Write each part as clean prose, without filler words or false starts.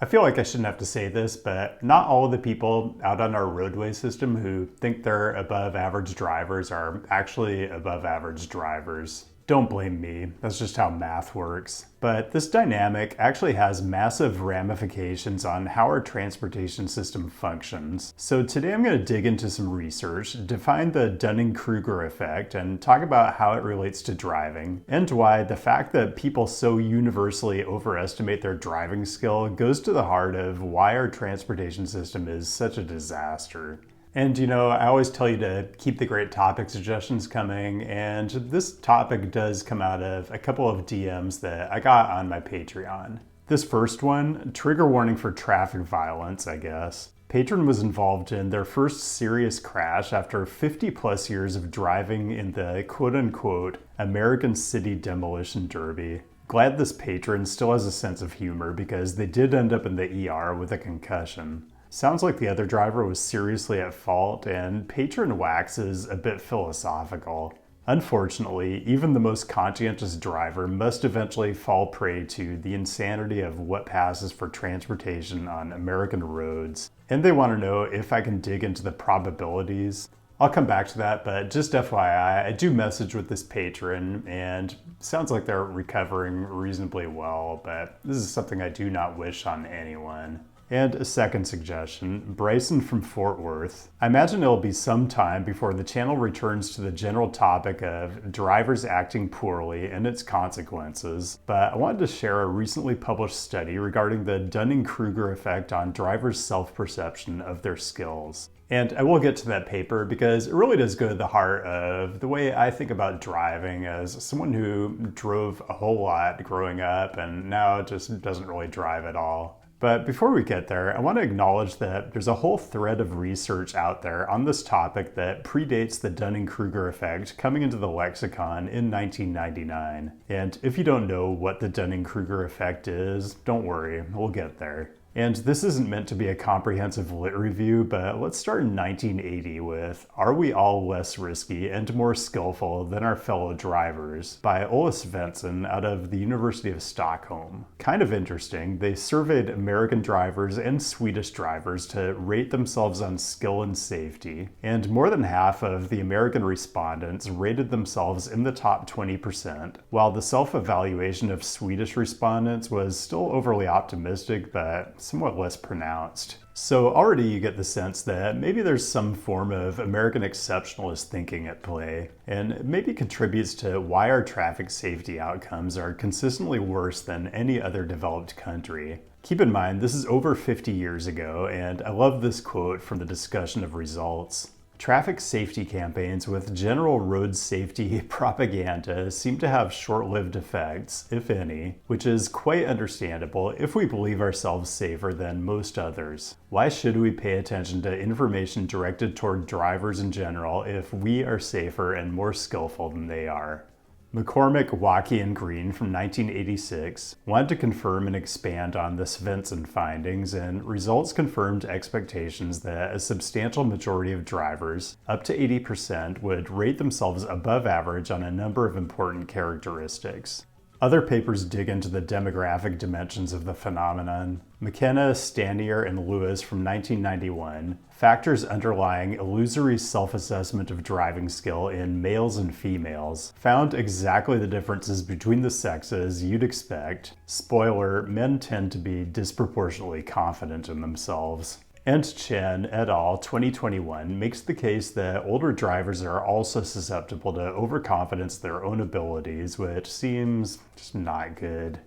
I feel like I shouldn't have to say this, but not all of the people out on our roadway system who think they're above average drivers are actually above average drivers. Don't blame me, that's just how math works. But this dynamic actually has massive ramifications on how our transportation system functions. So today I'm going to dig into some research, define the Dunning-Kruger effect, and talk about how it relates to driving, and why the fact that people so universally overestimate their driving skill goes to the heart of why our transportation system is such a disaster. And I always tell you to keep the great topic suggestions coming, and this topic does come out of a couple of DMs that I got on my Patreon. This first one, trigger warning for traffic violence, I guess. Patron was involved in their first serious crash after 50 plus years of driving in the quote-unquote American City Demolition Derby. Glad this patron still has a sense of humor because they did end up in the ER with a concussion. Sounds like the other driver was seriously at fault, and patron waxes a bit philosophical. Unfortunately, even the most conscientious driver must eventually fall prey to the insanity of what passes for transportation on American roads. And they want to know if I can dig into the probabilities. I'll come back to that, but just FYI, I do message with this patron, and sounds like they're recovering reasonably well, but this is something I do not wish on anyone. And a second suggestion, Bryson from Fort Worth. I imagine it'll be some time before the channel returns to the general topic of drivers acting poorly and its consequences, but I wanted to share a recently published study regarding the Dunning-Kruger effect on drivers' self-perception of their skills. And I will get to that paper because it really does go to the heart of the way I think about driving as someone who drove a whole lot growing up and now just doesn't really drive at all. But before we get there, I want to acknowledge that there's a whole thread of research out there on this topic that predates the Dunning-Kruger effect coming into the lexicon in 1999. And if you don't know what the Dunning-Kruger effect is, don't worry, we'll get there. And this isn't meant to be a comprehensive lit review, but let's start in 1980 with Are We All Less Risky and More Skillful Than Our Fellow Drivers by Svenson out of the University of Stockholm. Kind of interesting, they surveyed American drivers and Swedish drivers to rate themselves on skill and safety, and more than half of the American respondents rated themselves in the top 20%, while the self-evaluation of Swedish respondents was still overly optimistic, but somewhat less pronounced. So already you get the sense that maybe there's some form of American exceptionalist thinking at play, and it maybe contributes to why our traffic safety outcomes are consistently worse than any other developed country. Keep in mind, this is over 50 years ago, and I love this quote from the discussion of results. Traffic safety campaigns with general road safety propaganda seem to have short-lived effects, if any, which is quite understandable if we believe ourselves safer than most others. Why should we pay attention to information directed toward drivers in general if we are safer and more skillful than they are? McCormick, Waukee, and Green from 1986 wanted to confirm and expand on the Svenson findings, and results confirmed expectations that a substantial majority of drivers, up to 80%, would rate themselves above average on a number of important characteristics. Other papers dig into the demographic dimensions of the phenomenon. McKenna, Stanier, and Lewis from 1991, factors underlying illusory self-assessment of driving skill in males and females, found exactly the differences between the sexes you'd expect. Spoiler, men tend to be disproportionately confident in themselves. And Chen et al. 2021 makes the case that older drivers are also susceptible to overconfidence in their own abilities, which seems just not good.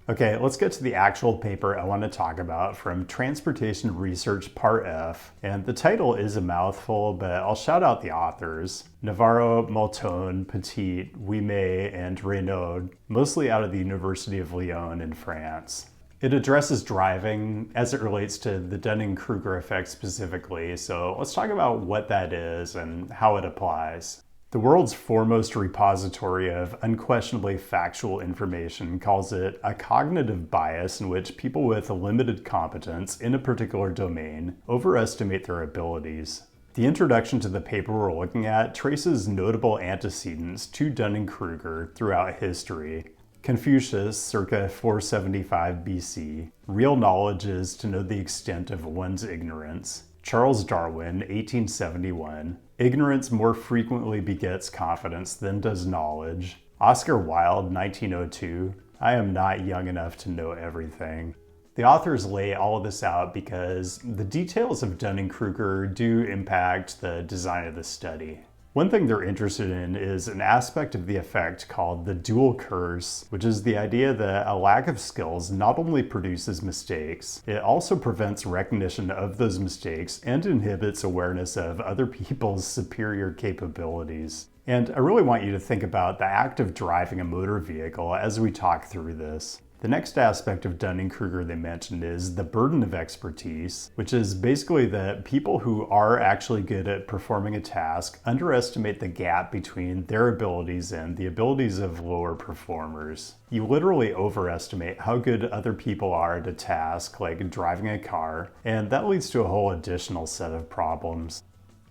Okay, let's get to the actual paper I want to talk about from Transportation Research Part F, and the title is a mouthful, but I'll shout out the authors. Navarro, Maltone, Petit, Ouimet, and Reynaud, mostly out of the University of Lyon in France. It addresses driving as it relates to the Dunning-Kruger effect specifically, so let's talk about what that is and how it applies. The world's foremost repository of unquestionably factual information calls it a cognitive bias in which people with limited competence in a particular domain overestimate their abilities. The introduction to the paper we're looking at traces notable antecedents to Dunning-Kruger throughout history. Confucius, circa 475 BC. Real knowledge is to know the extent of one's ignorance. Charles Darwin, 1871. Ignorance more frequently begets confidence than does knowledge. Oscar Wilde, 1902. I am not young enough to know everything. The authors lay all of this out because the details of Dunning-Kruger do impact the design of the study. One thing they're interested in is an aspect of the effect called the dual curse, which is the idea that a lack of skills not only produces mistakes, it also prevents recognition of those mistakes and inhibits awareness of other people's superior capabilities. And I really want you to think about the act of driving a motor vehicle as we talk through this. The next aspect of Dunning-Kruger they mentioned is the burden of expertise, which is basically that people who are actually good at performing a task underestimate the gap between their abilities and the abilities of lower performers. You literally overestimate how good other people are at a task, like driving a car, and that leads to a whole additional set of problems.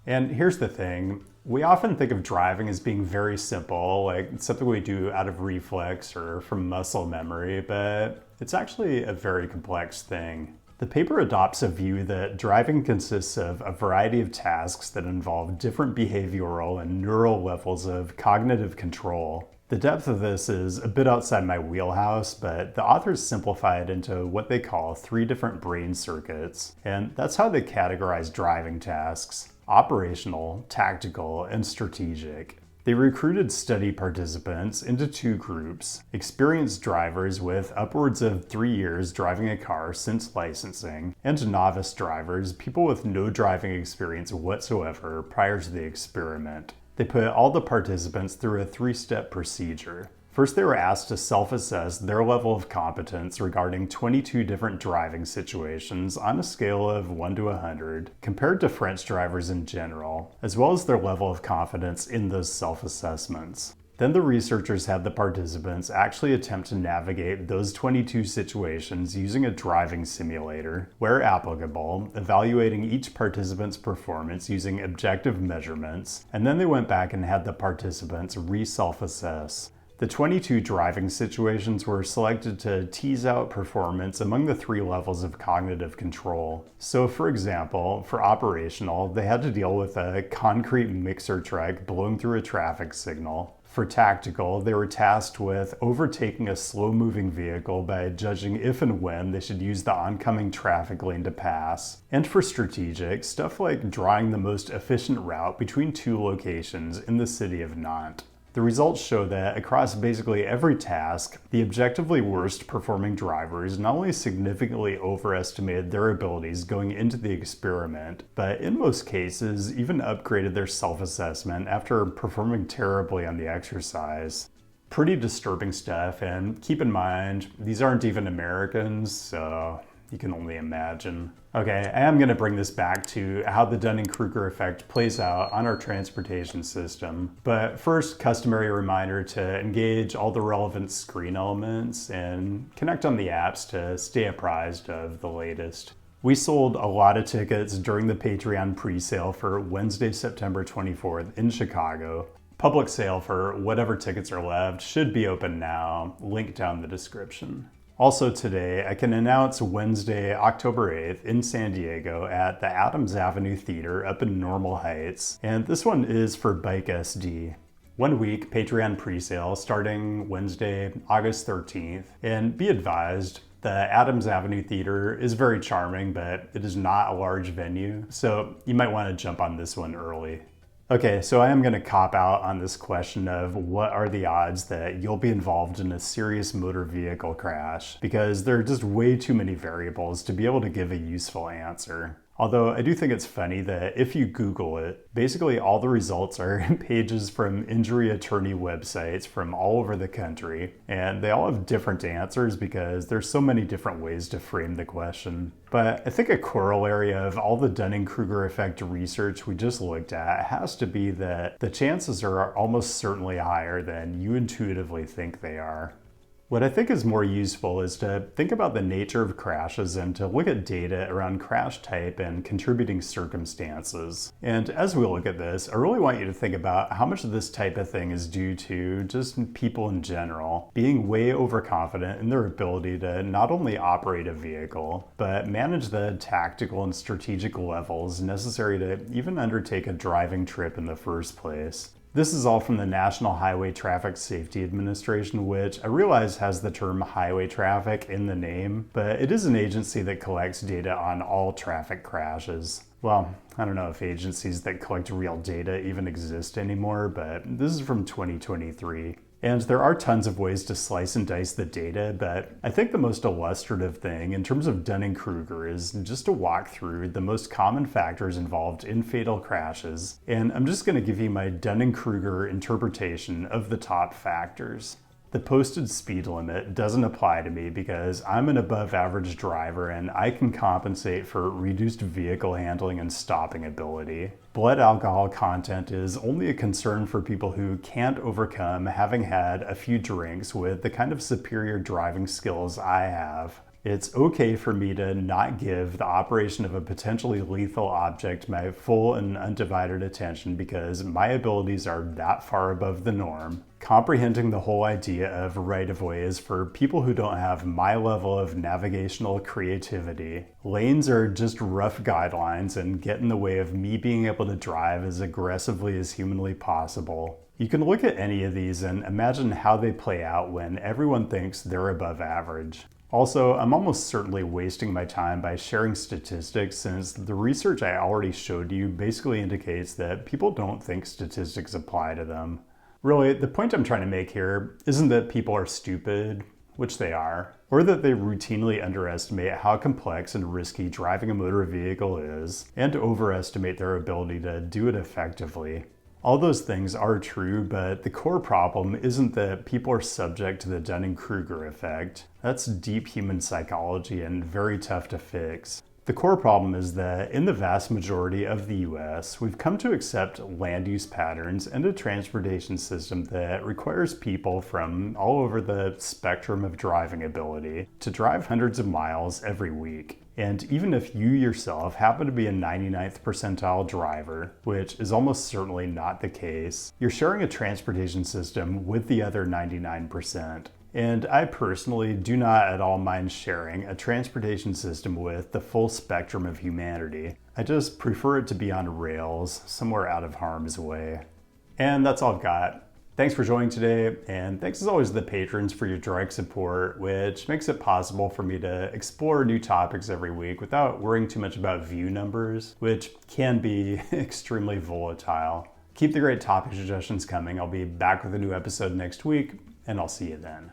And here's the thing. We often think of driving as being very simple, like something we do out of reflex or from muscle memory, but it's actually a very complex thing. The paper adopts a view that driving consists of a variety of tasks that involve different behavioral and neural levels of cognitive control. The depth of this is a bit outside my wheelhouse, but the authors simplify it into what they call 3 different brain circuits, and that's how they categorize driving tasks: operational, tactical, and strategic. They recruited study participants into 2 groups: experienced drivers with upwards of 3 years driving a car since licensing, and novice drivers, people with no driving experience whatsoever prior to the experiment. They put all the participants through a 3-step procedure. First, they were asked to self-assess their level of competence regarding 22 different driving situations on a scale of 1 to 100, compared to French drivers in general, as well as their level of confidence in those self-assessments. Then the researchers had the participants actually attempt to navigate those 22 situations using a driving simulator, where applicable, evaluating each participant's performance using objective measurements, and then they went back and had the participants re-self-assess. The 22 driving situations were selected to tease out performance among the 3 levels of cognitive control. So for example, for operational, they had to deal with a concrete mixer truck blowing through a traffic signal. For tactical, they were tasked with overtaking a slow-moving vehicle by judging if and when they should use the oncoming traffic lane to pass. And for strategic, stuff like drawing the most efficient route between 2 locations in the city of Nantes. The results show that across basically every task, the objectively worst performing drivers not only significantly overestimated their abilities going into the experiment, but in most cases even upgraded their self-assessment after performing terribly on the exercise. Pretty disturbing stuff, and keep in mind, these aren't even Americans, so you can only imagine. Okay, I am going to bring this back to how the Dunning-Kruger effect plays out on our transportation system. But first, customary reminder to engage all the relevant screen elements and connect on the apps to stay apprised of the latest. We sold a lot of tickets during the Patreon pre-sale for Wednesday, September 24th in Chicago. Public sale for whatever tickets are left should be open now, link down in the description. Also today, I can announce Wednesday, October 8th in San Diego at the Adams Avenue Theater up in Normal Heights, and this one is for Bike SD. 1 week Patreon presale starting Wednesday, August 13th, and be advised, the Adams Avenue Theater is very charming, but it is not a large venue, so you might want to jump on this one early. Okay, so I am going to cop out on this question of what are the odds that you'll be involved in a serious motor vehicle crash, because there are just way too many variables to be able to give a useful answer. Although I do think it's funny that if you Google it, basically all the results are pages from injury attorney websites from all over the country, and they all have different answers because there's so many different ways to frame the question. But I think a corollary of all the Dunning-Kruger effect research we just looked at has to be that the chances are almost certainly higher than you intuitively think they are. What I think is more useful is to think about the nature of crashes and to look at data around crash type and contributing circumstances. And as we look at this, I really want you to think about how much of this type of thing is due to just people in general being way overconfident in their ability to not only operate a vehicle, but manage the tactical and strategic levels necessary to even undertake a driving trip in the first place. This is all from the National Highway Traffic Safety Administration, which I realize has the term highway traffic in the name, but it is an agency that collects data on all traffic crashes. Well, I don't know if agencies that collect real data even exist anymore, but this is from 2023. And there are tons of ways to slice and dice the data, but I think the most illustrative thing in terms of Dunning-Kruger is just to walk through the most common factors involved in fatal crashes. And I'm just going to give you my Dunning-Kruger interpretation of the top factors. The posted speed limit doesn't apply to me because I'm an above average driver and I can compensate for reduced vehicle handling and stopping ability. Blood alcohol content is only a concern for people who can't overcome having had a few drinks with the kind of superior driving skills I have. It's okay for me to not give the operation of a potentially lethal object my full and undivided attention because my abilities are that far above the norm. Comprehending the whole idea of right-of-way is for people who don't have my level of navigational creativity. Lanes are just rough guidelines and get in the way of me being able to drive as aggressively as humanly possible. You can look at any of these and imagine how they play out when everyone thinks they're above average. Also, I'm almost certainly wasting my time by sharing statistics since the research I already showed you basically indicates that people don't think statistics apply to them. Really, the point I'm trying to make here isn't that people are stupid, which they are, or that they routinely underestimate how complex and risky driving a motor vehicle is, and overestimate their ability to do it effectively. All those things are true, but the core problem isn't that people are subject to the Dunning-Kruger effect. That's deep human psychology and very tough to fix. The core problem is that in the vast majority of the US, we've come to accept land use patterns and a transportation system that requires people from all over the spectrum of driving ability to drive hundreds of miles every week. And even if you yourself happen to be a 99th percentile driver, which is almost certainly not the case, you're sharing a transportation system with the other 99%. And I personally do not at all mind sharing a transportation system with the full spectrum of humanity. I just prefer it to be on rails, somewhere out of harm's way. And that's all I've got. Thanks for joining today, and thanks as always to the patrons for your direct support, which makes it possible for me to explore new topics every week without worrying too much about view numbers, which can be extremely volatile. Keep the great topic suggestions coming. I'll be back with a new episode next week, and I'll see you then.